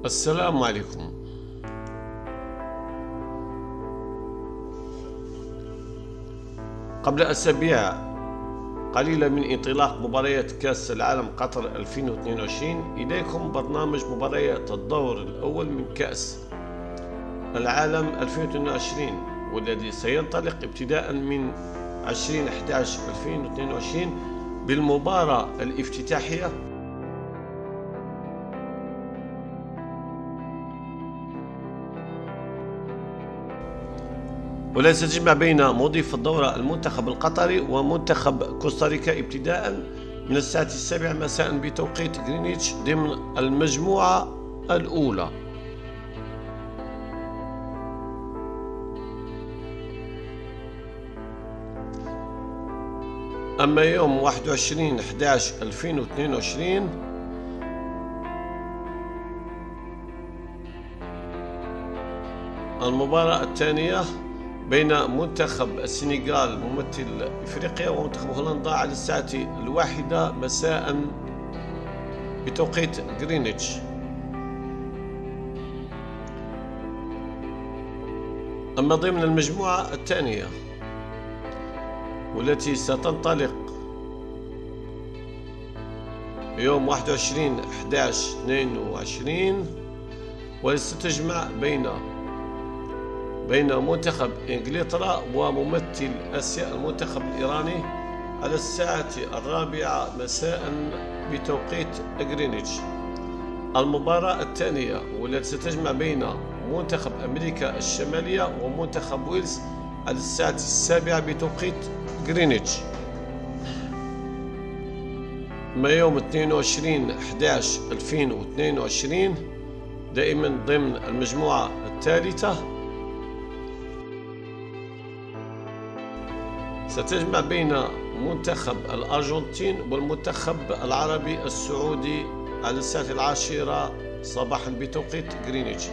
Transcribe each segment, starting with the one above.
السلام عليكم. قبل أسابيع قليلة من انطلاق مباريات كأس العالم قطر 2022 إليكم برنامج مباريات الدور الأول من كأس العالم 2022، والذي سينطلق ابتداء من 20/11/2022 بالمباراة الافتتاحية ولا تجمع بين مضيف الدورة المنتخب القطري ومنتخب كوستاريكا ابتداء من الساعة 7 مساء بتوقيت غرينتش ضمن المجموعة الأولى. أما يوم 21/11/2022 المباراة الثانية بين منتخب السنغال ممثل إفريقيا ومنتخب هولندا على الساعة 1 مساء بتوقيت غرينتش. أما ضمن المجموعة الثانية والتي ستنطلق يوم 21/11/22 وستجمع بين منتخب إنجلترا وممثل آسيا المنتخب الإيراني على الساعة 4 مساء بتوقيت غرينتش. المباراة الثانية والتي ستجمع بين منتخب أمريكا الشمالية ومنتخب ويلز على الساعة 7 بتوقيت غرينتش. ما يوم 22/11/2022 دائما ضمن المجموعة الثالثة ستجمع بين منتخب الأرجنتين والمنتخب العربي السعودي على الساعة 10 صباحا بتوقيت غرينتش.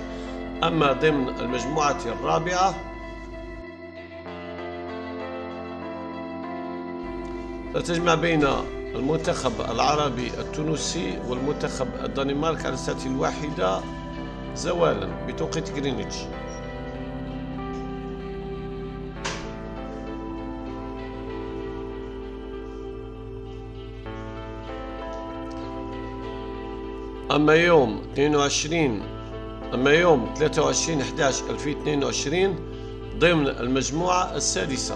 أما ضمن المجموعة الرابعة ستجمع بين المنتخب العربي التونسي والمنتخب الدنمارك على الساعة 1 زوالا بتوقيت غرينتش. أما يوم 23/11/2022 ضمن المجموعة السادسة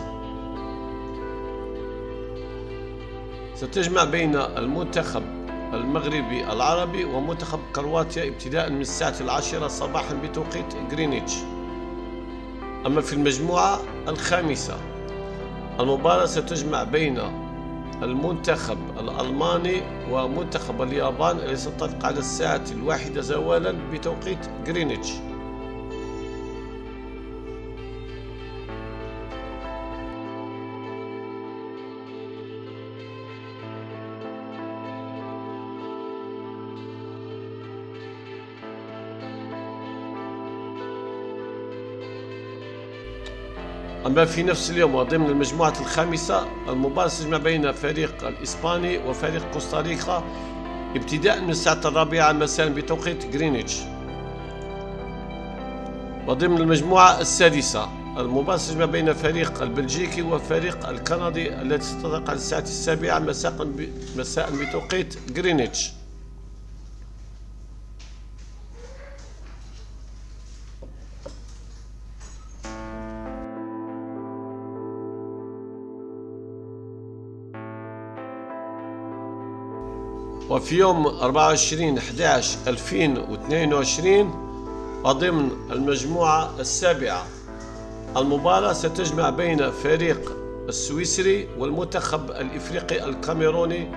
ستجمع بين المنتخب المغربي العربي ومنتخب كرواتيا ابتداء من الساعة 10 صباحا بتوقيت غرينتش. أما في المجموعة الخامسة المباراة ستجمع بين المنتخب الألماني ومنتخب اليابان الذي ستنطلق على الساعة 1 زوالا بتوقيت غرينتش. أما في نفس اليوم وضمن المجموعة الخامسة المباراة ستجمع بين فريق الإسباني وفريق كوستاريكا ابتداء من الساعة 4 مساء بتوقيت غرينتش. وضمن المجموعة السادسة المباراة ستجمع بين فريق البلجيكي وفريق الكندي التي ستنطلق على الساعة 7 مساء بتوقيت غرينتش. وفي يوم 24/11/2022 وضمن المجموعة السابعة المباراة ستجمع بين فريق السويسري والمنتخب الإفريقي الكاميروني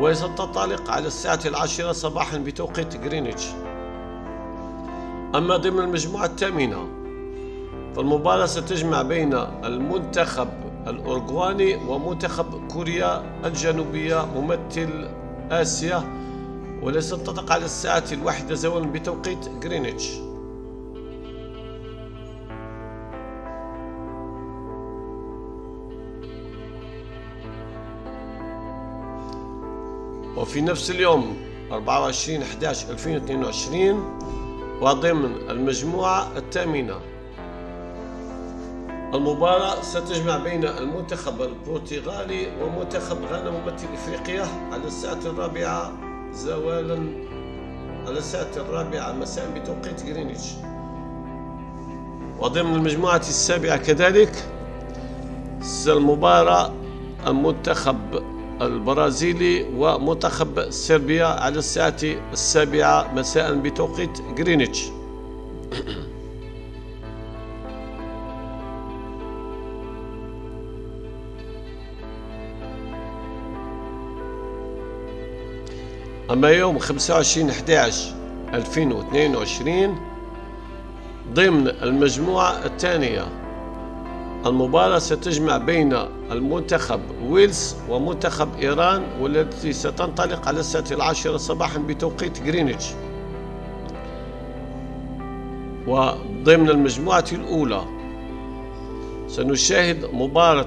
وستنطلق على الساعة 10 صباحا بتوقيت غرينتش. أما ضمن المجموعة الثامنة فالمباراة ستجمع بين المنتخب الأورغواني ومنتخب كوريا الجنوبية ممثل آسيا والتي ستنطلق على الساعة 1 زوالا بتوقيت غرينتش. وفي نفس اليوم 24/11/2022 وضمن المجموعة الثامنة. المباراة ستجمع بين المنتخب البرتغالي ومنتخب غانا ممثل إفريقيا على الساعة 4 مساء بتوقيت غرينتش. وضمن المجموعة السابعة كذلك المباراة المنتخب البرازيلي ومنتخب صربيا على الساعة 7 مساء بتوقيت غرينتش. أما يوم 25/11/2022 ضمن المجموعة الثانية المباراة ستجمع بين المنتخب ويلز ومنتخب إيران، والتي ستنطلق على الساعة 10 صباحا بتوقيت غرينتش. وضمن المجموعة الأولى سنشاهد مباراة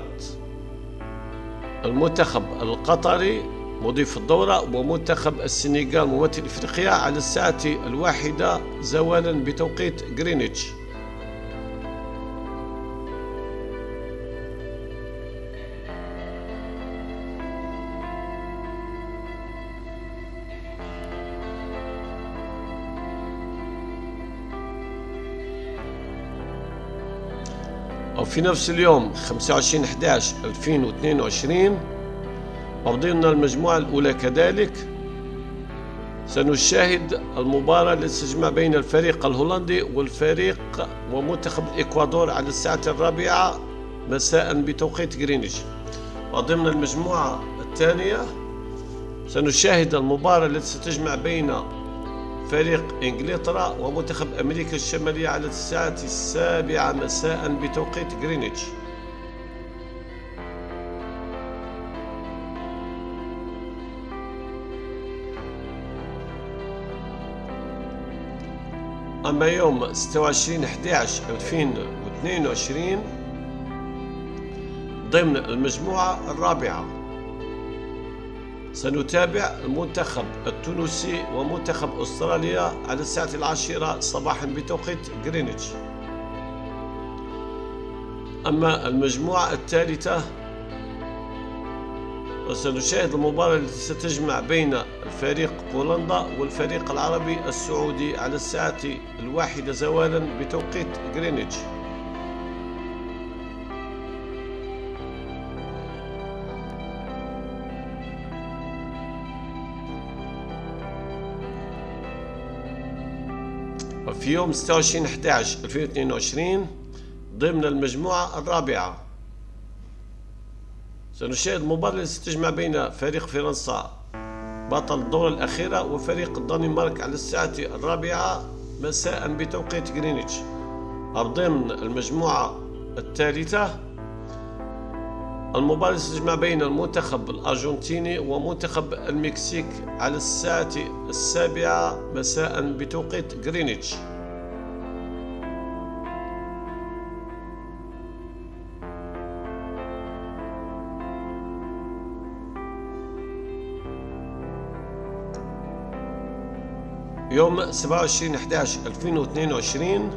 المنتخب القطري مضيف الدورة ومنتخب السنغال ممثل إفريقيا على الساعة 1 زوالا بتوقيت غرينتش. وفي نفس اليوم 25/11/2022 وضمن المجموعة الأولى كذلك سنشاهد المباراة التي تجمع بين الفريق الهولندي ومنتخب الإكوادور على الساعة 4 مساء بتوقيت غرينتش. وضمن المجموعة الثانية سنشاهد المباراة التي ستجمع بين فريق إنجلترا ومنتخب أمريكا الشمالية على الساعة 7 مساء بتوقيت غرينتش. أما يوم 26/11/2022 ضمن المجموعة الرابعة سنتابع المنتخب التونسي ومنتخب أستراليا على الساعة 10 صباحا بتوقيت غرينتش. أما المجموعة الثالثة وسنشاهد المباراة التي ستجمع بين الفريق بولندا والفريق العربي السعودي على الساعة 1 زوالا بتوقيت غرينتش. وفي يوم 26/11/2022 ضمن المجموعة الرابعة سنشاهد مباراة التي ستجمع بين فريق فرنسا بطل الدورة الأخيرة وفريق الدنمارك على الساعة 4 مساء بتوقيت غرينتش. ضمن المجموعة الثالثة المباراة التي ستجمع بين المنتخب الأرجنتيني ومنتخب المكسيك على الساعة 7 مساء بتوقيت غرينتش. يوم 27/11/2022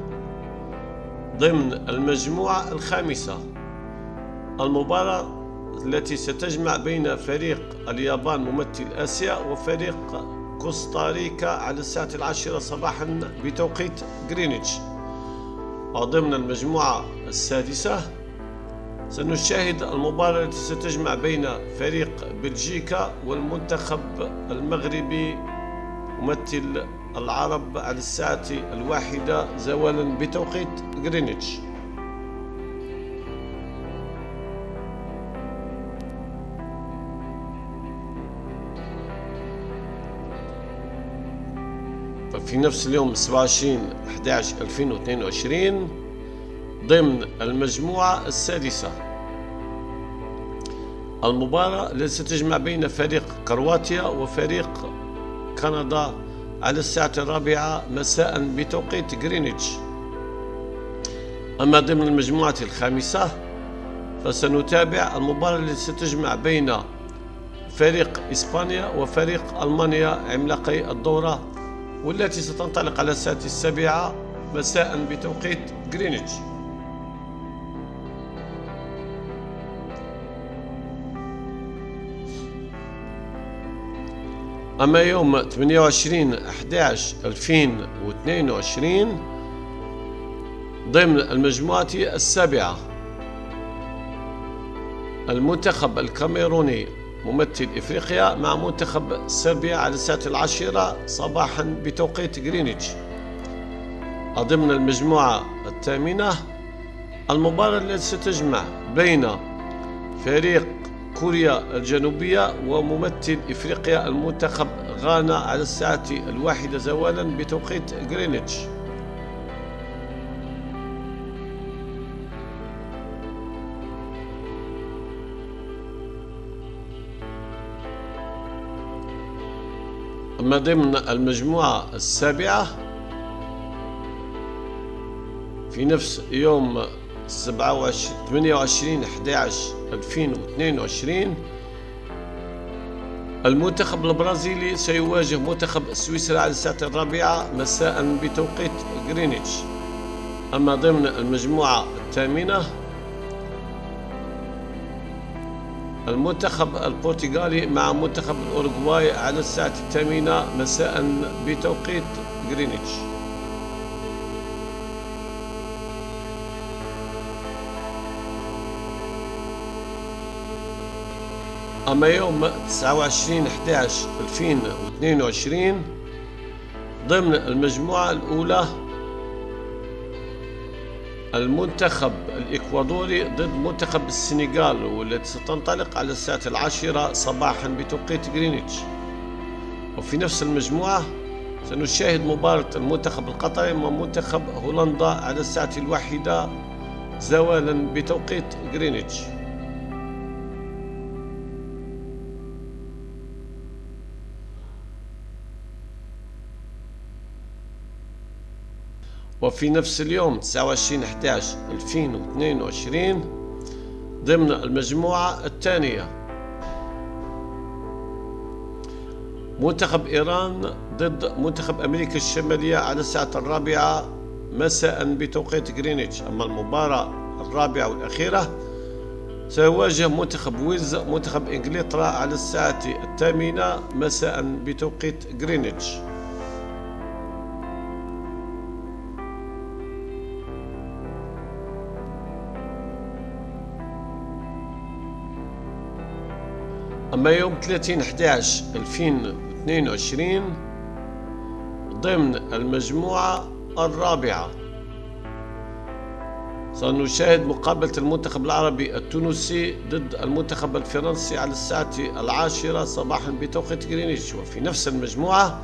ضمن المجموعة الخامسة المباراة التي ستجمع بين فريق اليابان ممثل آسيا وفريق كوستاريكا على الساعة 10 صباحا بتوقيت غرينتش. وضمن المجموعة السادسة سنشاهد المباراة التي ستجمع بين فريق بلجيكا والمنتخب المغربي ممثل العرب على الساعة 1 زوالا بتوقيت غرينتش. ففي نفس اليوم 27/11/2022 ضمن المجموعة السادسة المباراة التي ستجمع بين فريق كرواتيا وفريق كندا على الساعة 4 مساء بتوقيت غرينتش. أما ضمن المجموعة الخامسة فسنتابع المباراة التي ستجمع بين فريق إسبانيا وفريق ألمانيا عملاقي الدورة، والتي ستنطلق على الساعة 7 مساء بتوقيت غرينتش. أما يوم 28/11/2022 ضمن المجموعة السابعة المنتخب الكاميروني ممثل إفريقيا مع منتخب صربيا على الساعة 10 صباحا بتوقيت غرينتش. ضمن المجموعة الثامنة المباراة التي ستجمع بين فريق كوريا الجنوبية وممثل إفريقيا المنتخب غانا على الساعة 1 زوالا بتوقيت غرينتش. أما ضمن المجموعة السابعة في نفس يوم 28/11/2022 المنتخب البرازيلي سيواجه منتخب سويسرا على الساعة 4 مساء بتوقيت غرينتش. أما ضمن المجموعة الثامنة المنتخب البرتغالي مع منتخب الأوروغواي على الساعة 8 مساء بتوقيت غرينتش. أما يوم 29/11/2022 ضمن المجموعة الأولى المنتخب الإكوادوري ضد منتخب السنغال، والتي ستنطلق على الساعة 10 صباحا بتوقيت غرينتش. وفي نفس المجموعة سنشاهد مباراة المنتخب القطري مع منتخب هولندا على الساعة 1 زوالا بتوقيت غرينتش. وفي نفس اليوم 29/11/2022 ضمن المجموعة الثانية منتخب إيران ضد منتخب أمريكا الشمالية على الساعة 4 مساء بتوقيت غرينتش. أما المباراة الرابعة والأخيرة سيواجه منتخب ويلز منتخب إنجلترا على الساعة 8 مساء بتوقيت غرينتش. أما يوم 30/11/2022 ضمن المجموعة الرابعة سنشاهد مقابلة المنتخب العربي التونسي ضد المنتخب الفرنسي على الساعة 10 صباحا بتوقيت غرينتش. وفي نفس المجموعة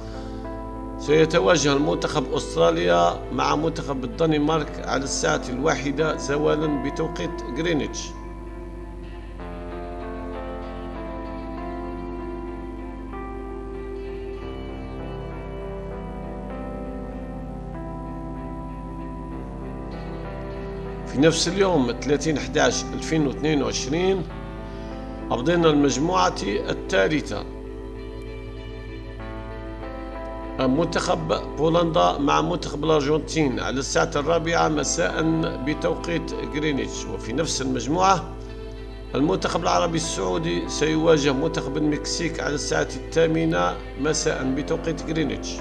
سيتواجه المنتخب أستراليا مع منتخب الدنمارك على الساعة 1 زوالا بتوقيت غرينتش. في نفس اليوم 30/11/2022 ضمن المجموعة الثالثة منتخب بولندا مع منتخب الأرجنتين على الساعة 4 مساء بتوقيت غرينتش. وفي نفس المجموعة المنتخب العربي السعودي سيواجه منتخب المكسيك على الساعة 8 مساء بتوقيت غرينتش.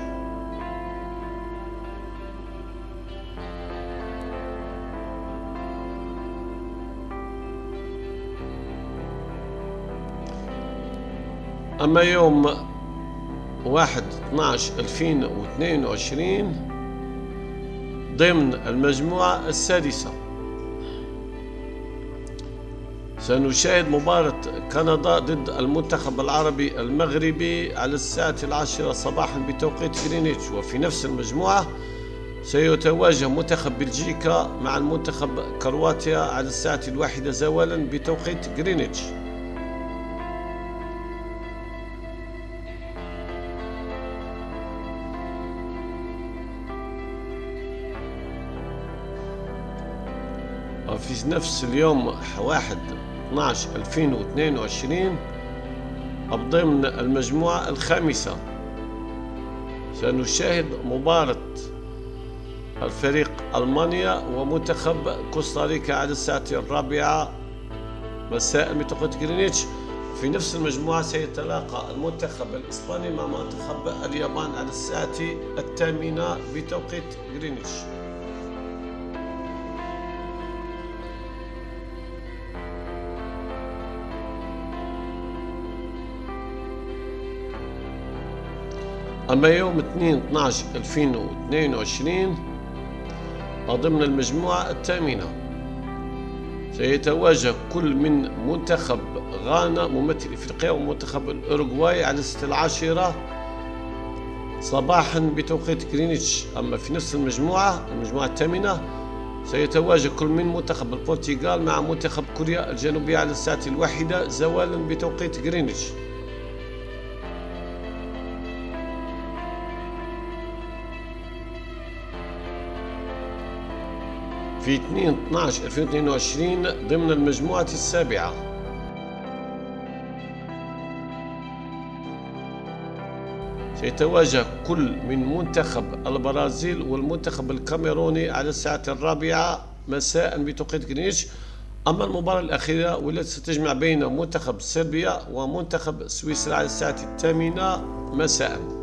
أما يوم 1/12/2022 ضمن المجموعة السادسة سنشاهد مباراة كندا ضد المنتخب العربي المغربي على الساعة 10 صباحا بتوقيت غرينتش. وفي نفس المجموعة سيتواجه منتخب بلجيكا مع المنتخب كرواتيا على الساعة 1 زوالا بتوقيت غرينتش. وفي نفس اليوم 1/12/2022 ضمن المجموعة الخامسة سنشاهد مباراة الفريق ألمانيا ومنتخب كوستاريكا على الساعة 4 مساء بتوقيت غرينتش. في نفس المجموعة سيتلاقى المنتخب الإسباني مع منتخب اليابان على الساعة 8 بتوقيت غرينتش. أما يوم 2/12/2022 ضمن المجموعة الثامنة سيتواجه كل من منتخب غانا ممثل إفريقيا ومنتخب الأوروغواي على 16 صباحا بتوقيت غرينتش. أما في نفس المجموعة الثامنة سيتواجه كل من منتخب البرتغال مع منتخب كوريا الجنوبية على الساعة 1 زوالا بتوقيت غرينتش. في 2/12/2022 ضمن المجموعة السابعة سيتواجه كل من منتخب البرازيل والمنتخب الكاميروني على الساعة 4 مساء بتوقيت غرينتش. أما المباراة الأخيرة والتي ستجمع بين منتخب صربيا ومنتخب سويسرا على الساعة 8 مساء.